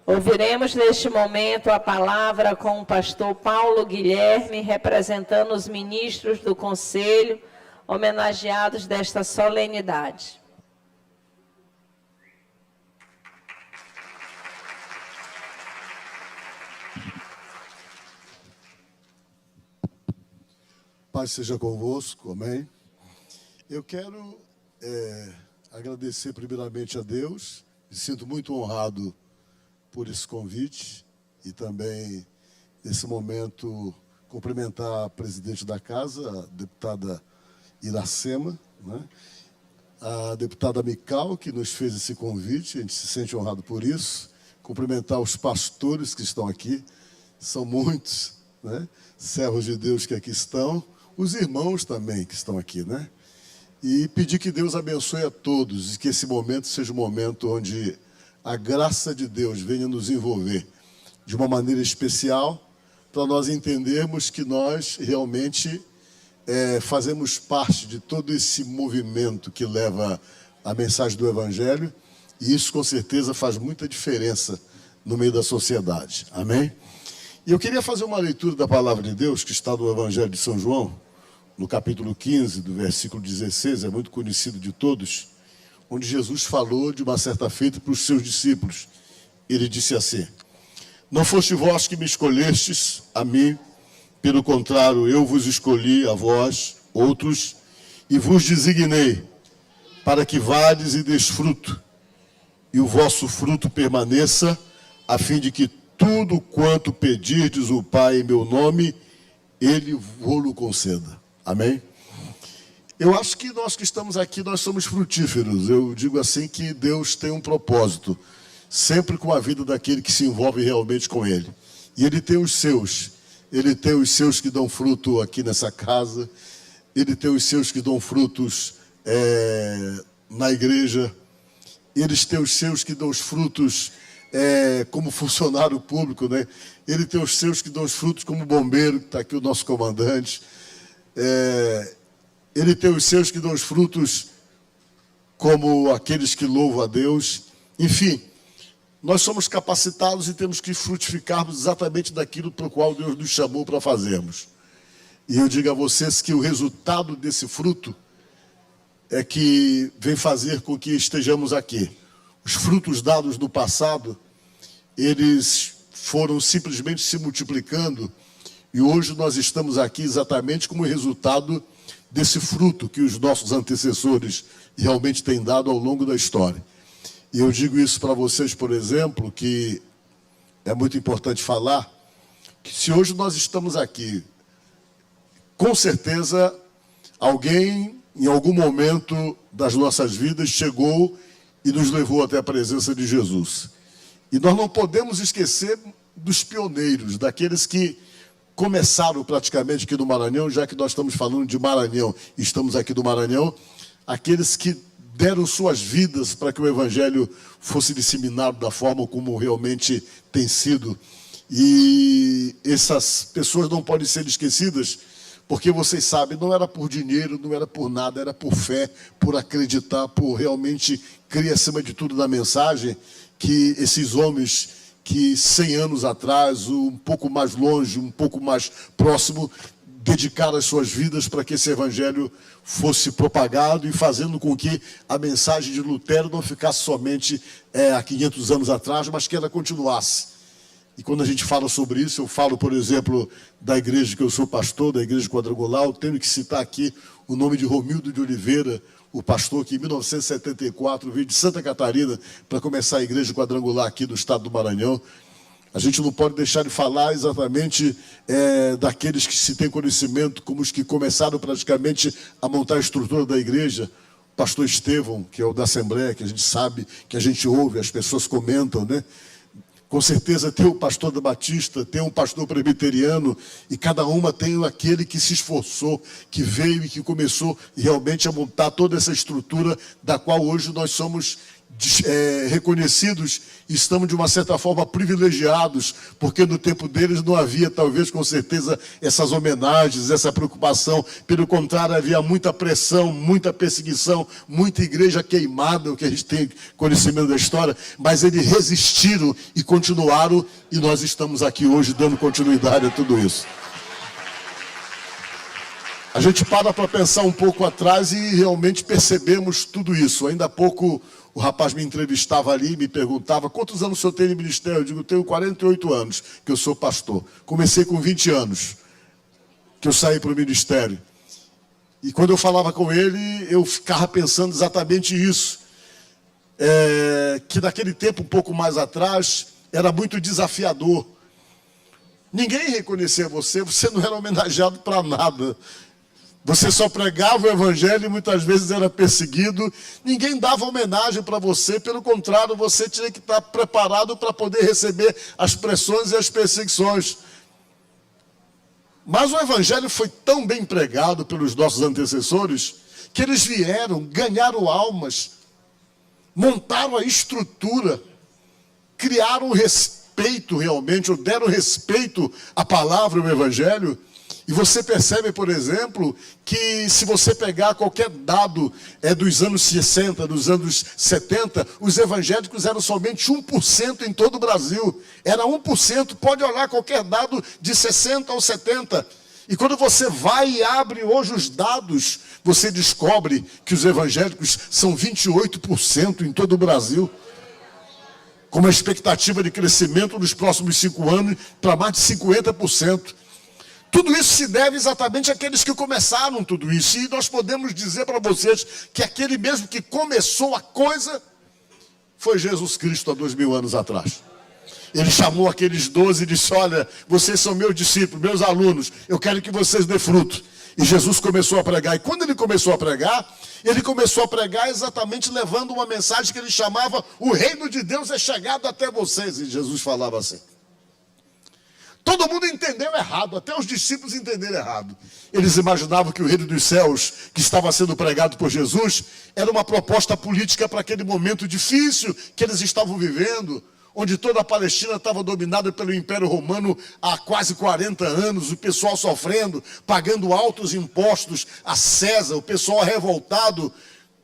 Ouviremos neste momento a palavra com o pastor Paulo Guilherme, representando os ministros do Conselho, homenageados desta solenidade. Paz seja convosco, amém? Eu quero agradecer primeiramente a Deus, me sinto muito honrado por esse convite e também, nesse momento, cumprimentar a presidente da casa, a deputada Iracema, né? A deputada Mical, que nos fez esse convite, a gente se sente honrado por isso, cumprimentar os pastores que estão aqui, são muitos, né? Servos de Deus que aqui estão, os irmãos também que estão aqui, né? E pedir que Deus abençoe a todos e que esse momento seja um momento onde a graça de Deus venha nos envolver de uma maneira especial para nós entendermos que nós realmente fazemos parte de todo esse movimento que leva a mensagem do Evangelho e isso com certeza faz muita diferença no meio da sociedade. Amém? E eu queria fazer uma leitura da palavra de Deus que está no Evangelho de São João, no capítulo 15, do versículo 16, é muito conhecido de todos, onde Jesus falou de uma certa feita para os seus discípulos. Ele disse assim: não foste vós que me escolhestes a mim, pelo contrário, eu vos escolhi a vós, outros, e vos designei, para que vades e deis fruto, e o vosso fruto permaneça, a fim de que tudo quanto pedirdes o Pai em meu nome, Ele vos conceda. Amém? Eu acho que nós que estamos aqui, nós somos frutíferos. Eu digo assim que Deus tem um propósito, sempre com a vida daquele que se envolve realmente com Ele. E Ele tem os seus. Ele tem os seus que dão fruto aqui nessa casa. Ele tem os seus que dão frutos na igreja. Eles têm os seus que dão os frutos como funcionário público, né? Ele tem os seus que dão os frutos como bombeiro, que está aqui o nosso comandante. Ele tem os seus que dão os frutos como aqueles que louvam a Deus. Enfim, nós somos capacitados e temos que frutificarmos exatamente daquilo para o qual Deus nos chamou para fazermos. E eu digo a vocês que o resultado desse fruto é que vem fazer com que estejamos aqui. Os frutos dados no passado, eles foram simplesmente se multiplicando e hoje nós estamos aqui exatamente como resultado desse fruto que os nossos antecessores realmente têm dado ao longo da história. E eu digo isso para vocês, por exemplo, que é muito importante falar, que se hoje nós estamos aqui, com certeza alguém, em algum momento das nossas vidas, chegou e nos levou até a presença de Jesus. E nós não podemos esquecer dos pioneiros, daqueles que começaram praticamente aqui no Maranhão, já que nós estamos falando de Maranhão, estamos aqui no Maranhão, aqueles que deram suas vidas para que o Evangelho fosse disseminado da forma como realmente tem sido. E essas pessoas não podem ser esquecidas, porque vocês sabem, não era por dinheiro, não era por nada, era por fé, por acreditar, por realmente crer acima de tudo na mensagem, que esses homens que 100 anos atrás, um pouco mais longe, um pouco mais próximo, dedicaram as suas vidas para que esse evangelho fosse propagado e fazendo com que a mensagem de Lutero não ficasse somente há 500 anos atrás, mas que ela continuasse. E quando a gente fala sobre isso, eu falo, por exemplo, da igreja que eu sou pastor, da igreja quadrangular, eu tenho que citar aqui o nome de Romildo de Oliveira, o pastor que em 1974 veio de Santa Catarina para começar a igreja quadrangular aqui do estado do Maranhão. A gente não pode deixar de falar exatamente daqueles que se tem conhecimento, como os que começaram praticamente a montar a estrutura da igreja. O pastor Estevão, que é o da Assembleia, que a gente sabe, que a gente ouve, as pessoas comentam, né? Com certeza tem o pastor da Batista, tem um pastor presbiteriano, e cada uma tem aquele que se esforçou, que veio e que começou realmente a montar toda essa estrutura da qual hoje nós somos reconhecidos, estamos de uma certa forma privilegiados, porque no tempo deles não havia, talvez, com certeza, essas homenagens, essa preocupação. Pelo contrário, havia muita pressão, muita perseguição, muita igreja queimada, o que a gente tem conhecimento da história, mas eles resistiram e continuaram, e nós estamos aqui hoje dando continuidade a tudo isso. A gente para pensar um pouco atrás e realmente percebemos tudo isso. Ainda há pouco o rapaz me entrevistava ali e me perguntava: quantos anos o senhor tem de ministério? Eu digo: tenho 48 anos que eu sou pastor. Comecei com 20 anos que eu saí para o ministério. E quando eu falava com ele, eu ficava pensando exatamente isso. Que naquele tempo, um pouco mais atrás, era muito desafiador. Ninguém reconhecia você não era homenageado para nada. Você só pregava o evangelho e muitas vezes era perseguido. Ninguém dava homenagem para você, pelo contrário, você tinha que estar preparado para poder receber as pressões e as perseguições. Mas o evangelho foi tão bem pregado pelos nossos antecessores, que eles vieram, ganharam almas, montaram a estrutura, criaram respeito realmente, ou deram respeito à palavra e ao evangelho. E você percebe, por exemplo, que se você pegar qualquer dado dos anos 60, dos anos 70, os evangélicos eram somente 1% em todo o Brasil. Era 1%, pode olhar qualquer dado de 60 ou 70. E quando você vai e abre hoje os dados, você descobre que os evangélicos são 28% em todo o Brasil, com uma expectativa de crescimento nos próximos 5 anos para mais de 50%. Tudo isso se deve exatamente àqueles que começaram tudo isso. E nós podemos dizer para vocês que aquele mesmo que começou a coisa foi Jesus Cristo há 2000 anos atrás. Ele chamou aqueles 12 e disse: olha, vocês são meus discípulos, meus alunos, eu quero que vocês dêem fruto. E Jesus começou a pregar. E quando ele começou a pregar exatamente levando uma mensagem que ele chamava: o reino de Deus é chegado até vocês. E Jesus falava assim. Todo mundo entendeu errado, até os discípulos entenderam errado. Eles imaginavam que o reino dos céus, que estava sendo pregado por Jesus, era uma proposta política para aquele momento difícil que eles estavam vivendo, onde toda a Palestina estava dominada pelo Império Romano há quase 40 anos, o pessoal sofrendo, pagando altos impostos a César, o pessoal revoltado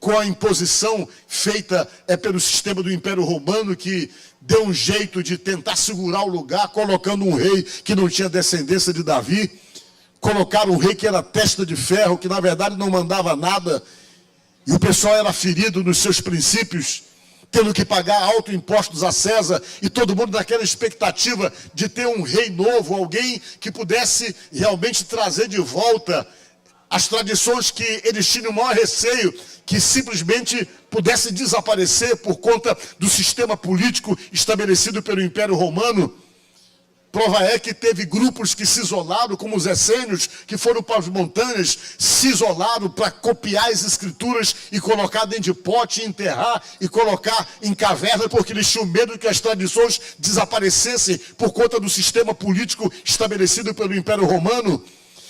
com a imposição feita pelo sistema do Império Romano, que deu um jeito de tentar segurar o lugar, colocando um rei que não tinha descendência de Davi, colocaram um rei que era testa de ferro, que na verdade não mandava nada, e o pessoal era ferido nos seus princípios, tendo que pagar altos impostos a César, e todo mundo naquela expectativa de ter um rei novo, alguém que pudesse realmente trazer de volta as tradições que eles tinham o maior receio, que simplesmente pudesse desaparecer por conta do sistema político estabelecido pelo Império Romano. Prova é que teve grupos que se isolaram, como os essênios, que foram para as montanhas, se isolaram para copiar as escrituras e colocar dentro de pote, enterrar e colocar em caverna, porque eles tinham medo de que as tradições desaparecessem por conta do sistema político estabelecido pelo Império Romano.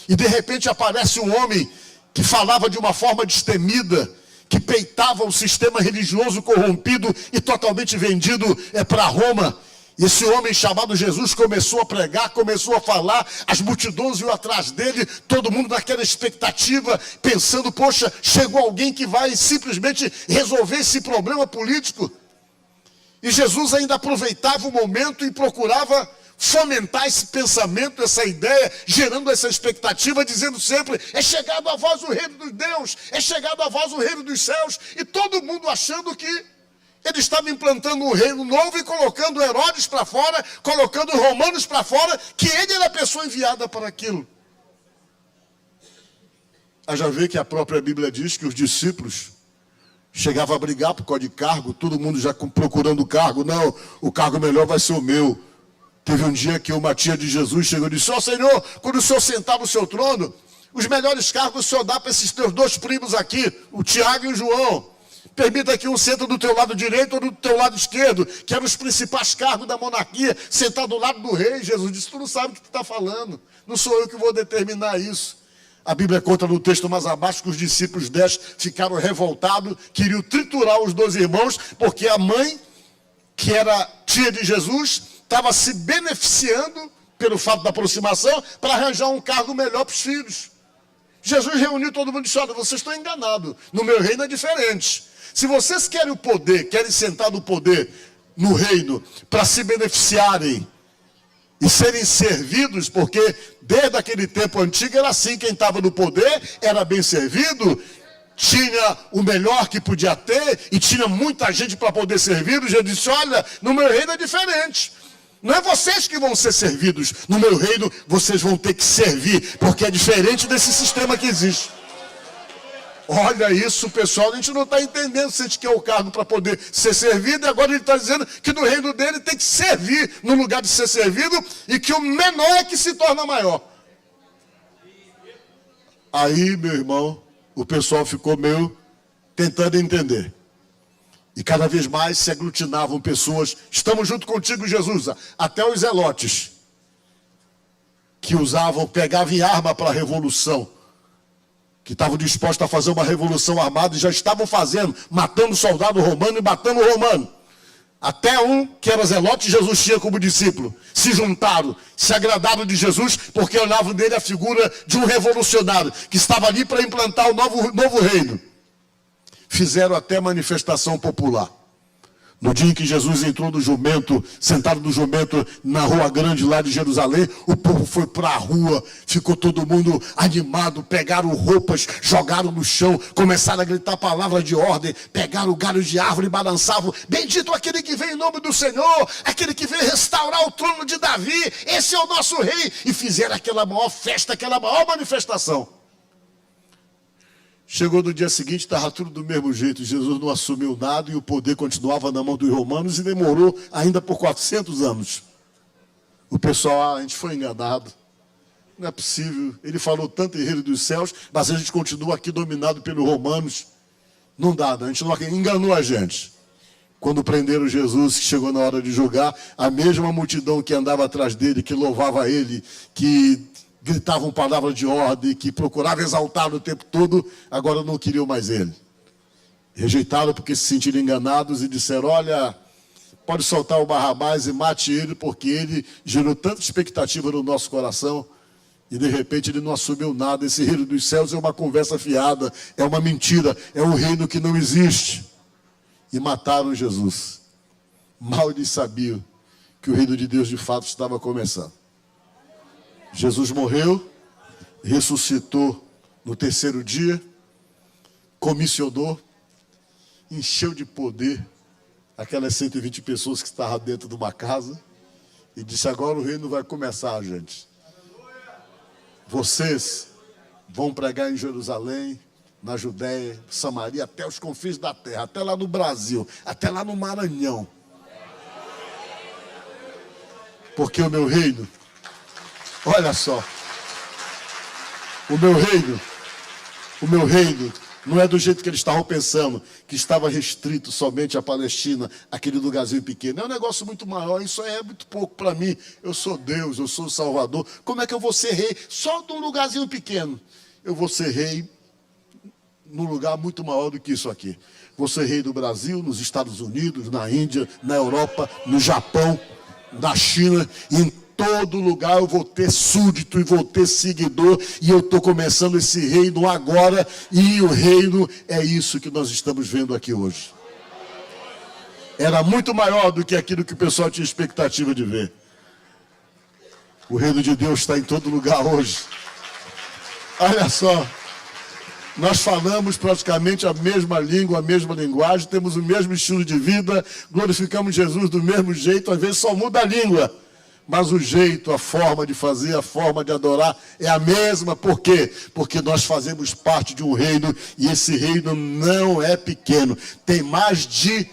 E de repente aparece um homem que falava de uma forma destemida, que peitava o sistema religioso corrompido e totalmente vendido para Roma. Esse homem chamado Jesus começou a pregar, começou a falar, as multidões iam atrás dele, todo mundo naquela expectativa, pensando: poxa, chegou alguém que vai simplesmente resolver esse problema político. E Jesus ainda aproveitava o momento e procurava fomentar esse pensamento, essa ideia, gerando essa expectativa, dizendo sempre: é chegado a vós o reino de Deus, é chegado a vós o reino dos céus. E todo mundo achando que ele estava implantando um reino novo e colocando Herodes para fora, colocando os romanos para fora, que ele era a pessoa enviada para aquilo. A já vê que a própria Bíblia diz que os discípulos chegavam a brigar por causa de cargo, todo mundo já procurando cargo. Não, o cargo melhor vai ser o meu. Teve um dia que uma tia de Jesus chegou e disse: ó Senhor, quando o Senhor sentar no seu trono, os melhores cargos o Senhor dá para esses teus 2 primos aqui, o Tiago e o João. Permita que um senta do teu lado direito ou do teu lado esquerdo, que eram os principais cargos da monarquia, sentar do lado do rei. Jesus disse: tu não sabe o que tu está falando, não sou eu que vou determinar isso. A Bíblia conta no texto mais abaixo que os discípulos 10 ficaram revoltados, queriam triturar os 12 irmãos, porque a mãe, que era tia de Jesus, estava se beneficiando pelo fato da aproximação para arranjar um cargo melhor para os filhos. Jesus reuniu todo mundo e disse: olha, vocês estão enganados, no meu reino é diferente. Se vocês querem o poder, querem sentar no poder, no reino, para se beneficiarem e serem servidos, porque desde aquele tempo antigo era assim, quem estava no poder era bem servido, tinha o melhor que podia ter, e tinha muita gente para poder servir. Jesus disse: olha, no meu reino é diferente. Não é vocês que vão ser servidos. No meu reino, vocês vão ter que servir, porque é diferente desse sistema que existe. Olha isso, pessoal, a gente não está entendendo se a gente quer o cargo para poder ser servido, e agora ele está dizendo que no reino dele tem que servir no lugar de ser servido, e que o menor é que se torna maior. Aí, meu irmão, o pessoal ficou meio tentando entender. E cada vez mais se aglutinavam pessoas. Estamos junto contigo, Jesus. Até os zelotes, que pegavam em arma para a revolução, que estavam dispostos a fazer uma revolução armada, e já estavam fazendo, matando soldado romano e matando romano. Até um que era zelote, Jesus tinha como discípulo. Se juntaram, se agradaram de Jesus, porque olhavam nele a figura de um revolucionário, que estava ali para implantar o novo reino. Fizeram até manifestação popular. No dia em que Jesus entrou no jumento, sentado no jumento na rua grande lá de Jerusalém, o povo foi para a rua, ficou todo mundo animado, pegaram roupas, jogaram no chão, começaram a gritar palavras de ordem, pegaram galhos de árvore e balançavam: bendito aquele que vem em nome do Senhor, aquele que vem restaurar o trono de Davi, esse é o nosso rei. E fizeram aquela maior festa, aquela maior manifestação. Chegou no dia seguinte, estava tudo do mesmo jeito. Jesus não assumiu nada e o poder continuava na mão dos romanos, e demorou ainda por 400 anos. O pessoal: a gente foi enganado. Não é possível. Ele falou tanto em reino dos céus, mas a gente continua aqui dominado pelos romanos. Não dá, a gente não enganou a gente. Quando prenderam Jesus, que chegou na hora de julgar, a mesma multidão que andava atrás dele, que louvava ele, que gritavam palavras de ordem, que procuravam exaltar o tempo todo, agora não queriam mais ele. Rejeitaram porque se sentiram enganados e disseram: olha, pode soltar o Barrabás e mate ele, porque ele gerou tanta expectativa no nosso coração, e de repente ele não assumiu nada. Esse reino dos céus é uma conversa fiada, é uma mentira, é um reino que não existe. E mataram Jesus. Mal eles sabiam que o reino de Deus de fato estava começando. Jesus morreu, ressuscitou no terceiro dia, comissionou, encheu de poder aquelas 120 pessoas que estavam dentro de uma casa, e disse: agora o reino vai começar, gente. Vocês vão pregar em Jerusalém, na Judéia, Samaria, até os confins da terra, até lá no Brasil, até lá no Maranhão. Porque o meu reino, olha só, o meu reino não é do jeito que eles estavam pensando, que estava restrito somente à Palestina, aquele lugarzinho pequeno. É um negócio muito maior, isso é muito pouco para mim. Eu sou Deus, eu sou o Salvador. Como é que eu vou ser rei só de um lugarzinho pequeno? Eu vou ser rei num lugar muito maior do que isso aqui. Vou ser rei do Brasil, nos Estados Unidos, na Índia, na Europa, no Japão, na China, e em todo lugar eu vou ter súdito e vou ter seguidor, e eu estou começando esse reino agora, e o reino é isso que nós estamos vendo aqui hoje. Era muito maior do que aquilo que o pessoal tinha expectativa de ver. O reino de Deus está em todo lugar hoje. Olha só, nós falamos praticamente a mesma língua, a mesma linguagem, temos o mesmo estilo de vida, glorificamos Jesus do mesmo jeito, às vezes só muda a língua. Mas o jeito, a forma de fazer, a forma de adorar é a mesma. Por quê? Porque nós fazemos parte de um reino, e esse reino não é pequeno. Tem mais de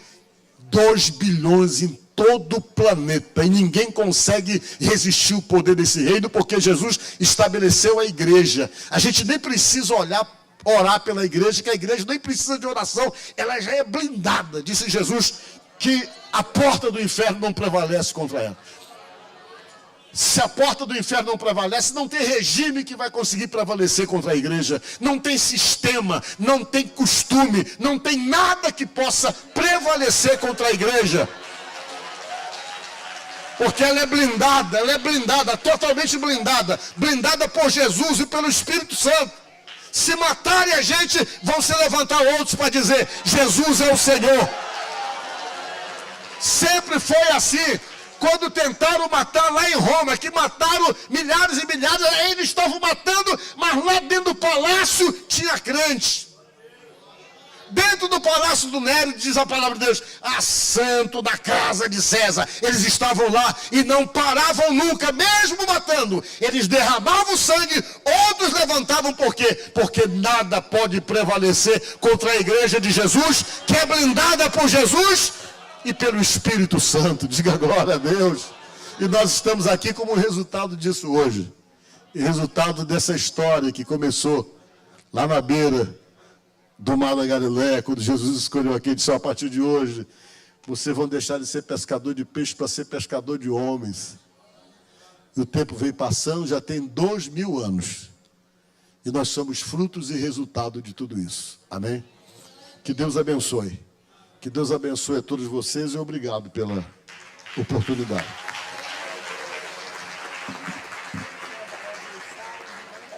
2 bilhões em todo o planeta, e ninguém consegue resistir ao poder desse reino, porque Jesus estabeleceu a igreja. A gente nem precisa orar pela igreja, que a igreja nem precisa de oração, ela já é blindada. Disse Jesus que a porta do inferno não prevalece contra ela. Se a porta do inferno não prevalece, não tem regime que vai conseguir prevalecer contra a igreja. Não tem sistema, não tem costume, não tem nada que possa prevalecer contra a igreja. Porque ela é blindada, totalmente blindada. Blindada por Jesus e pelo Espírito Santo. Se matarem a gente, vão se levantar outros para dizer, Jesus é o Senhor. Sempre foi assim. Quando tentaram matar lá em Roma, que mataram milhares e milhares, eles estavam matando, mas lá dentro do palácio tinha crente. Dentro do palácio do Nero, diz a palavra de Deus, santo da casa de César. Eles estavam lá e não paravam nunca, mesmo matando. Eles derramavam sangue, outros levantavam, por quê? Porque nada pode prevalecer contra a igreja de Jesus, que é blindada por Jesus e pelo Espírito Santo. Diga glória a Deus. E nós estamos aqui como resultado disso hoje. E resultado dessa história que começou lá na beira do mar da Galileia, quando Jesus escolheu aqui e disse, a partir de hoje, vocês vão deixar de ser pescador de peixe para ser pescador de homens. E o tempo veio passando, já tem 2000 anos. E nós somos frutos e resultado de tudo isso. Amém? Que Deus abençoe. Que Deus abençoe a todos vocês e obrigado pela oportunidade.